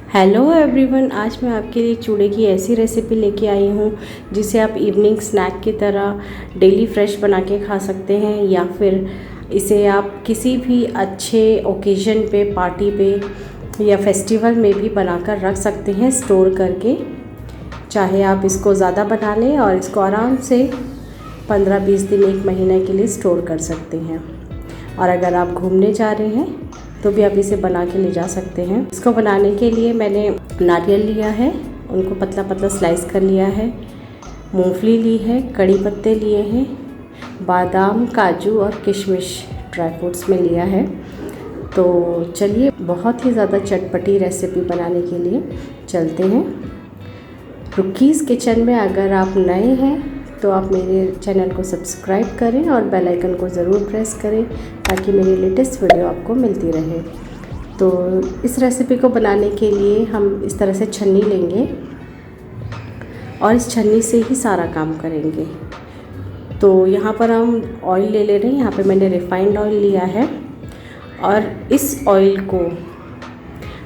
Hello everyone, आज मैं आपके लिए चूड़े की ऐसी रेसिपी लेके आई हूँ जिसे आप इवनिंग स्नैक की तरह डेली फ्रेश बना के खा सकते हैं, या फिर इसे आप किसी भी अच्छे ओकेजन पे, पार्टी पे या फेस्टिवल में भी बनाकर रख सकते हैं स्टोर करके। चाहे आप इसको ज़्यादा बना लें और इसको आराम से 15-20 दिन, 1 महीने के लिए स्टोर कर सकते हैं। और अगर आप घूमने जा रहे हैं तो भी आप इसे बना के ले जा सकते हैं। इसको बनाने के लिए मैंने नारियल लिया है, उनको पतला पतला स्लाइस कर लिया है, मूंगफली ली है, कड़ी पत्ते लिए हैं, बादाम, काजू और किशमिश ड्राई फ्रूट्स में लिया है। तो चलिए बहुत ही ज़्यादा चटपटी रेसिपी बनाने के लिए चलते हैं। रुकीज़ किचन में अगर आप नए हैं तो आप मेरे चैनल को सब्सक्राइब करें और बेल आइकन को ज़रूर प्रेस करें ताकि मेरी लेटेस्ट वीडियो आपको मिलती रहे। तो इस रेसिपी को बनाने के लिए हम इस तरह से छन्नी लेंगे और इस छन्नी से ही सारा काम करेंगे। तो यहाँ पर हम ऑयल ले रहे हैं। यहाँ पे मैंने रिफाइंड ऑयल लिया है और इस ऑयल को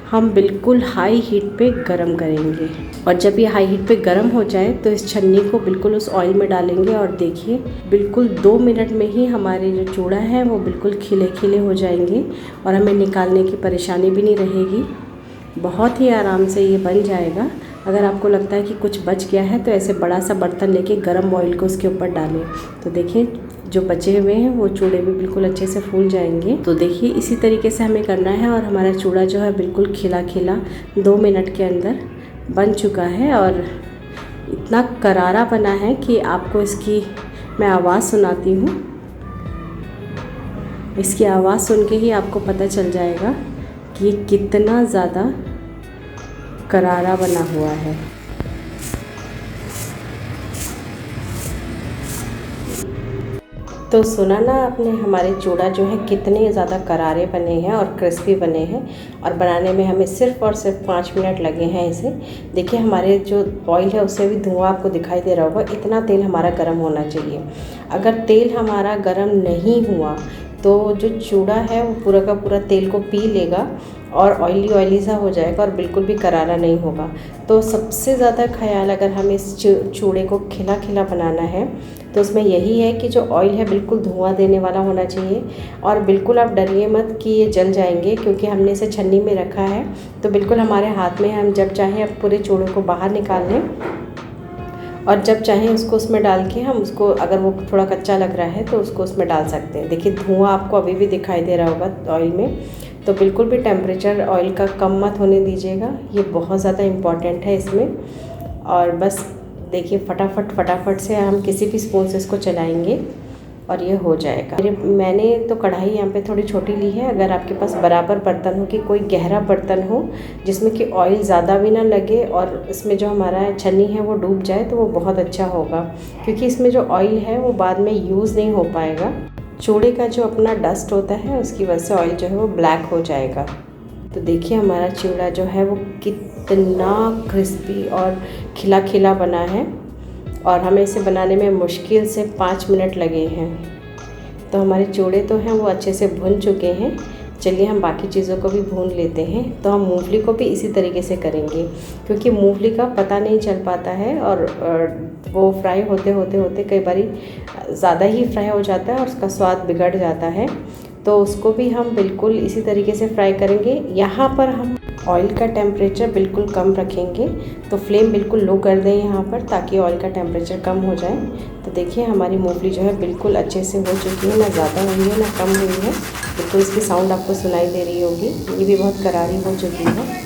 हम बिल्कुल हाई हीट पे गरम करेंगे। और जब ये हाई हीट पे गरम हो जाए तो इस छन्नी को बिल्कुल उस ऑयल में डालेंगे और देखिए बिल्कुल 2 मिनट में ही हमारे जो चूड़ा है वो बिल्कुल खिले खिले हो जाएंगे और हमें निकालने की परेशानी भी नहीं रहेगी। बहुत ही आराम से ये बन जाएगा। अगर आपको लगता है कि कुछ बच गया है तो ऐसे बड़ा सा बर्तन लेके गरम ऑयल को उसके ऊपर डालें। तो देखिए जो बचे हुए हैं वो चूड़े भी बिल्कुल अच्छे से फूल जाएंगे। तो देखिए इसी तरीके से हमें करना है और हमारा चूड़ा जो है बिल्कुल खिला खिला 2 मिनट के अंदर बन चुका है और इतना करारा बना है कि आपको इसकी मैं आवाज़ सुनाती हूँ। इसकी आवाज़ सुन के ही आपको पता चल जाएगा कि ये कितना ज़्यादा करारा बना हुआ है। तो सुना ना आपने, हमारे चूड़ा जो है कितने ज़्यादा करारे बने हैं और क्रिस्पी बने हैं और बनाने में हमें सिर्फ और सिर्फ 5 मिनट लगे हैं इसे। देखिए हमारे जो ऑयल है उससे भी धुआं आपको दिखाई दे रहा होगा। इतना तेल हमारा गर्म होना चाहिए। अगर तेल हमारा गर्म नहीं हुआ तो जो चूड़ा है वो पूरा का पूरा तेल को पी लेगा और ऑयली सा हो जाएगा और बिल्कुल भी करारा नहीं होगा। तो सबसे ज़्यादा ख्याल अगर हमें इस चूड़े को खिला खिला बनाना है तो उसमें यही है कि जो ऑयल है बिल्कुल धुआं देने वाला होना चाहिए। और बिल्कुल आप डरिए मत कि ये जल जाएंगे, क्योंकि हमने इसे छन्नी में रखा है तो बिल्कुल हमारे हाथ में है। हम जब चाहें अब पूरे चूड़े को बाहर निकाल लें और जब चाहें उसको उसमें डाल के हम उसको, अगर वो थोड़ा कच्चा लग रहा है तो उसको उसमें डाल सकते हैं। देखिए धुआं आपको अभी भी दिखाई दे रहा होगा ऑयल में। तो बिल्कुल भी टेम्परेचर ऑयल का कम मत होने दीजिएगा, ये बहुत ज़्यादा इम्पॉर्टेंट है इसमें। और बस देखिए फटाफट से हम किसी भी स्पून से इसको चलाएंगे और ये हो जाएगा। मैंने तो कढ़ाई यहाँ पे थोड़ी छोटी ली है। अगर आपके पास बराबर बर्तन हो कि कोई गहरा बर्तन हो जिसमें कि ऑयल ज़्यादा भी ना लगे और इसमें जो हमारा छन्नी है वो डूब जाए तो वो बहुत अच्छा होगा, क्योंकि इसमें जो ऑयल है वो बाद में यूज़ नहीं हो पाएगा। चूड़े का जो अपना डस्ट होता है उसकी वजह से ऑयल जो है वो ब्लैक हो जाएगा। तो देखिए हमारा चूड़ा जो है वो कितना क्रिस्पी और खिला खिला बना है और हमें इसे बनाने में मुश्किल से 5 मिनट लगे हैं। तो हमारे चूड़े तो हैं वो अच्छे से भुन चुके हैं। चलिए हम बाकी चीज़ों को भी भून लेते हैं। तो हम मूंगफली को भी इसी तरीके से करेंगे, क्योंकि मूंगफली का पता नहीं चल पाता है और वो फ्राई होते कई बारी ज़्यादा ही फ्राई हो जाता है और उसका स्वाद बिगड़ जाता है। तो उसको भी हम बिल्कुल इसी तरीके से फ्राई करेंगे। यहाँ पर हम ऑयल का टेम्परेचर बिल्कुल कम रखेंगे, तो फ्लेम बिल्कुल लो कर दें यहाँ पर ताकि ऑयल का टेम्परेचर कम हो जाए। तो देखिए हमारी मूंगफली जो है बिल्कुल अच्छे से हो चुकी है, ना ज़्यादा हुई है ना कम हुई है। बिल्कुल इसकी साउंड आपको सुनाई दे रही होगी। ये भी बहुत करारी हो चुकी है।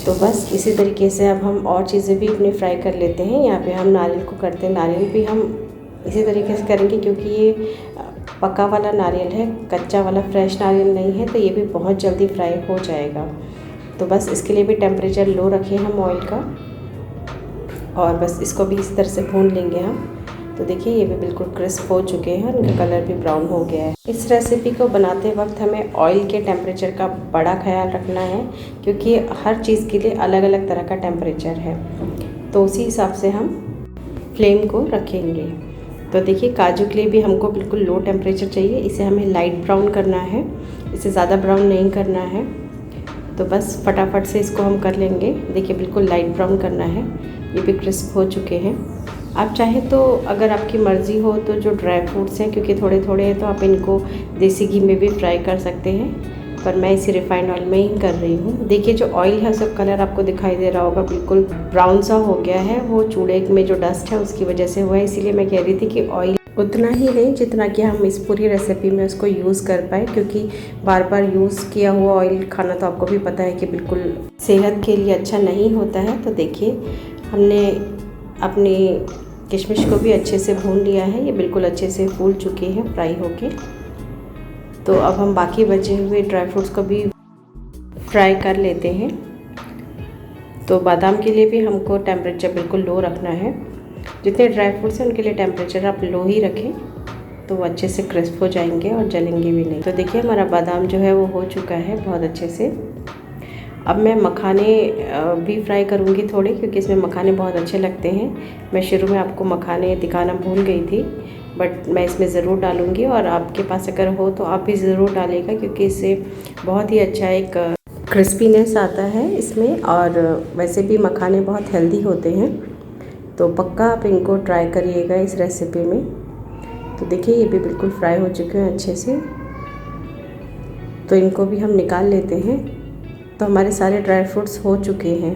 तो बस इसी तरीके से अब हम और चीज़ें भी अपनी फ्राई कर लेते हैं। यहाँ पे हम नारियल को करते हैं। नारियल भी हम इसी तरीके से करेंगे, क्योंकि ये पका वाला नारियल है, कच्चा वाला फ्रेश नारियल नहीं है, तो ये भी बहुत जल्दी फ्राई हो जाएगा। तो बस इसके लिए भी टेम्परेचर लो रखें हम ऑयल का और बस इसको भी इस तरह से भून लेंगे हम। तो देखिए ये भी बिल्कुल क्रिस्प हो चुके हैं और इनका कलर भी ब्राउन हो गया है। इस रेसिपी को बनाते वक्त हमें ऑयल के टेम्परेचर का बड़ा ख्याल रखना है, क्योंकि हर चीज़ के लिए अलग अलग तरह का टेम्परेचर है। तो उसी हिसाब से हम फ्लेम को रखेंगे। तो देखिए काजू के लिए भी हमको बिल्कुल लो टेम्परेचर चाहिए। इसे हमें लाइट ब्राउन करना है, इसे ज़्यादा ब्राउन नहीं करना है। तो बस फटाफट से इसको हम कर लेंगे। देखिए बिल्कुल लाइट ब्राउन करना है, ये भी क्रिस्प हो चुके हैं। आप चाहे तो अगर आपकी मर्ज़ी हो तो जो ड्राई फ्रूट्स हैं, क्योंकि थोड़े थोड़े हैं, तो आप इनको देसी घी में भी फ्राई कर सकते हैं, पर मैं इसी रिफाइंड ऑयल में ही कर रही हूँ। देखिए जो ऑयल है उसका कलर आपको दिखाई दे रहा होगा, बिल्कुल ब्राउन सा हो गया है। वो चूड़े में जो डस्ट है उसकी वजह से हुआ है, इसीलिए मैं कह रही थी कि ऑयल उतना ही लें जितना कि हम इस पूरी रेसिपी में उसको यूज़ कर पाए, क्योंकि बार बार यूज़ किया हुआ ऑयल खाना तो आपको भी पता है कि बिल्कुल सेहत के लिए अच्छा नहीं होता है। तो देखिए हमने अपनी किशमिश को भी अच्छे से भून लिया है, ये बिल्कुल अच्छे से फूल चुकी है फ्राई होके। तो अब हम बाकी बचे हुए ड्राई फ्रूट्स को भी फ्राई कर लेते हैं। तो बादाम के लिए भी हमको टेम्परेचर बिल्कुल लो रखना है। जितने ड्राई फ्रूट्स हैं उनके लिए टेम्परेचर आप लो ही रखें, तो वो अच्छे से क्रिस्प हो जाएंगे और जलेंगे भी नहीं। तो देखिए हमारा बादाम जो है वो हो चुका है बहुत अच्छे से। अब मैं मखाने भी फ्राई करूँगी थोड़े, क्योंकि इसमें मखाने बहुत अच्छे लगते हैं। मैं शुरू में आपको मखाने दिखाना भूल गई थी, बट मैं इसमें ज़रूर डालूँगी, और आपके पास अगर हो तो आप भी ज़रूर डालेगा, क्योंकि इससे बहुत ही अच्छा एक क्रिस्पीनेस आता है इसमें। और वैसे भी मखाने बहुत हेल्दी होते हैं, तो पक्का आप इनको ट्राई करिएगा इस रेसिपी में। तो देखिए ये भी बिल्कुल फ्राई हो चुके हैं अच्छे से, तो इनको भी हम निकाल लेते हैं। तो हमारे सारे ड्राई फ्रूट्स हो चुके हैं।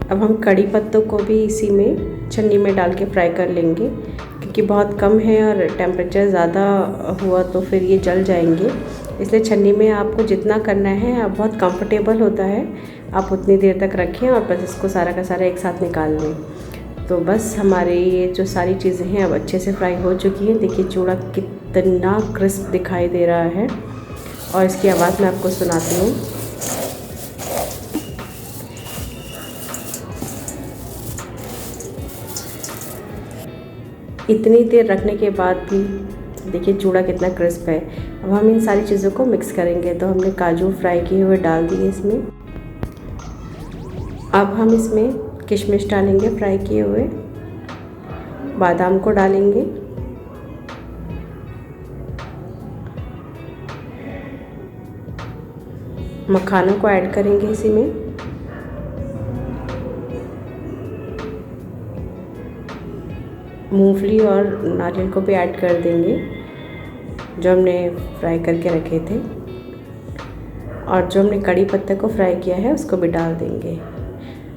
अब हम कड़ी पत्तों को भी इसी में छन्नी में डाल के फ्राई कर लेंगे, क्योंकि बहुत कम है और टेम्परेचर ज़्यादा हुआ तो फिर ये जल जाएंगे। इसलिए छन्नी में आपको जितना करना है, आप बहुत कंफर्टेबल होता है, आप उतनी देर तक रखें और बस इसको सारा का सारा एक साथ निकाल लें। तो बस हमारे ये जो सारी चीज़ें हैं अब अच्छे से फ्राई हो चुकी हैं। देखिए चूड़ा कितना क्रिस्प दिखाई दे रहा है, और इसकी आवाज़ मैं आपको सुनाती हूँ। इतनी देर रखने के बाद भी देखिए चूड़ा कितना क्रिस्प है। अब हम इन सारी चीज़ों को मिक्स करेंगे। तो हमने काजू फ्राई किए हुए डाल दिए इसमें। अब हम इसमें किशमिश डालेंगे फ्राई किए हुए, बादाम को डालेंगे, मखानों को ऐड करेंगे इसी में, मूंगफली और नारियल को भी ऐड कर देंगे जो हमने फ्राई करके रखे थे, और जो हमने कड़ी पत्ते को फ्राई किया है उसको भी डाल देंगे।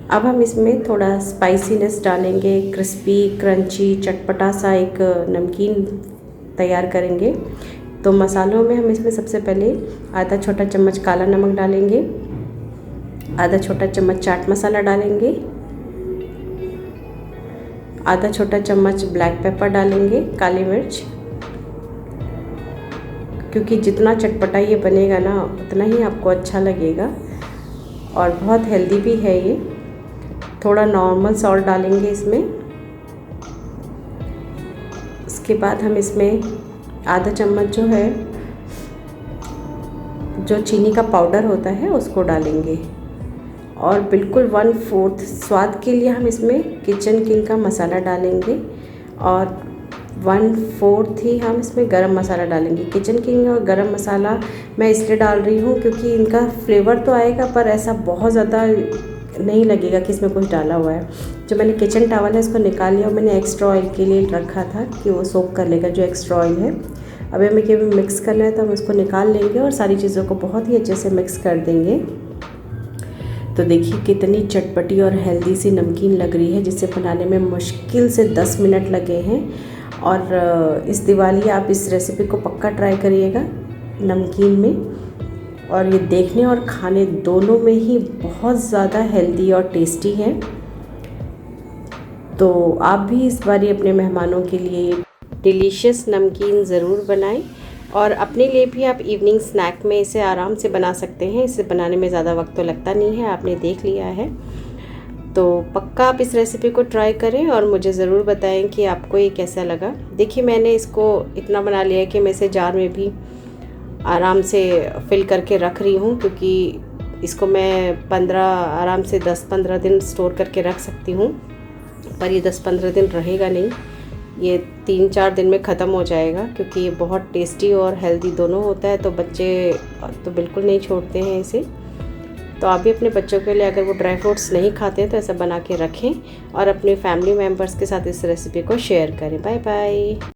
अब हम इसमें थोड़ा स्पाइसीनेस डालेंगे, क्रिस्पी क्रंची चटपटा सा एक नमकीन तैयार करेंगे। तो मसालों में हम इसमें सबसे पहले आधा छोटा चम्मच काला नमक डालेंगे, आधा छोटा चम्मच चाट मसाला डालेंगे, आधा छोटा चम्मच ब्लैक पेपर डालेंगे, काली मिर्च, क्योंकि जितना चटपटा ये बनेगा ना उतना ही आपको अच्छा लगेगा और बहुत हेल्दी भी है ये। थोड़ा नॉर्मल सॉल्ट डालेंगे इसमें। इसके बाद हम इसमें आधा चम्मच जो है जो चीनी का पाउडर होता है उसको डालेंगे, और बिल्कुल 1/4 स्वाद के लिए हम इसमें किचन किंग का मसाला डालेंगे, और 1/4 ही हम इसमें गरम मसाला डालेंगे। किचन किंग और गरम मसाला मैं इसलिए डाल रही हूँ क्योंकि इनका फ्लेवर तो आएगा, पर ऐसा बहुत ज़्यादा नहीं लगेगा कि इसमें कुछ डाला हुआ है। जो मैंने किचन टॉवल है उसको निकाल लिया और मैंने एक्स्ट्रा ऑयल के लिए रखा था कि वो सोक कर लेगा जो एक्स्ट्रा ऑयल है। अब हमें केवल मिक्स करना है, तो हम उसको निकाल लेंगे और सारी चीज़ों को बहुत ही अच्छे से मिक्स कर देंगे। तो देखिए कितनी चटपटी और हेल्दी सी नमकीन लग रही है, जिसे बनाने में मुश्किल से 10 मिनट लगे हैं। और इस दिवाली आप इस रेसिपी को पक्का ट्राई करिएगा नमकीन में, और ये देखने और खाने दोनों में ही बहुत ज़्यादा हेल्दी और टेस्टी है। तो आप भी इस बार अपने मेहमानों के लिए डिलीशियस नमकीन ज़रूर बनाएं, और अपने लिए भी आप इवनिंग स्नैक में इसे आराम से बना सकते हैं। इसे बनाने में ज़्यादा वक्त तो लगता नहीं है, आपने देख लिया है। तो पक्का आप इस रेसिपी को ट्राई करें और मुझे ज़रूर बताएं कि आपको ये कैसा लगा। देखिए मैंने इसको इतना बना लिया है कि मैं इसे जार में भी आराम से फिल करके रख रही हूँ, क्योंकि इसको मैं 15 आराम से 10-15 दिन स्टोर करके रख सकती हूँ, पर ये 10-15 दिन रहेगा नहीं, ये 3-4 दिन में ख़त्म हो जाएगा, क्योंकि ये बहुत टेस्टी और हेल्दी दोनों होता है। तो बच्चे तो बिल्कुल नहीं छोड़ते हैं इसे। तो आप भी अपने बच्चों के लिए अगर वो ड्राई फ्रूट्स नहीं खाते हैं तो ऐसा बना के रखें और अपने फैमिली मेम्बर्स के साथ इस रेसिपी को शेयर करें। Bye bye.